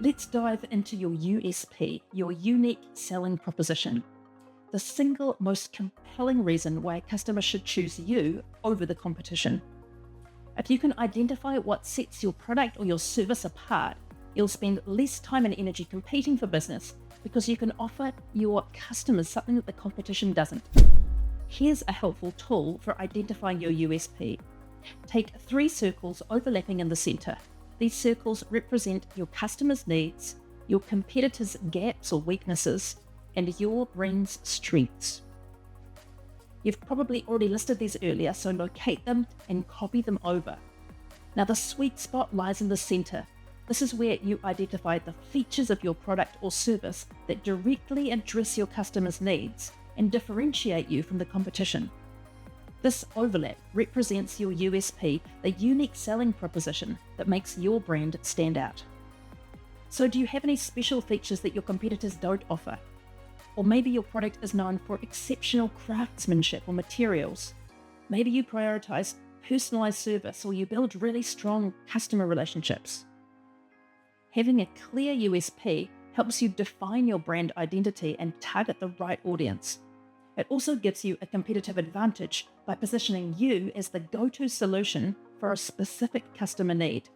Let's dive into your USP, your unique selling proposition, the single most compelling reason why a customer should choose you over the competition. If you can identify what sets your product or your service apart, you'll spend less time and energy competing for business because you can offer your customers something that the competition doesn't. Here's a helpful tool for identifying your USP. Take 3 circles overlapping in the center. These circles represent your customers' needs, your competitors' gaps or weaknesses, and your brand's strengths. You've probably already listed these earlier, so locate them and copy them over. Now, the sweet spot lies in the center. This is where you identify the features of your product or service that directly address your customers' needs and differentiate you from the competition. This overlap represents your USP, the unique selling proposition that makes your brand stand out. So, do you have any special features that your competitors don't offer? Or maybe your product is known for exceptional craftsmanship or materials. Maybe you prioritize personalized service or you build really strong customer relationships. Having a clear USP helps you define your brand identity and target the right audience. It also gives you a competitive advantage by positioning you as the go-to solution for a specific customer need,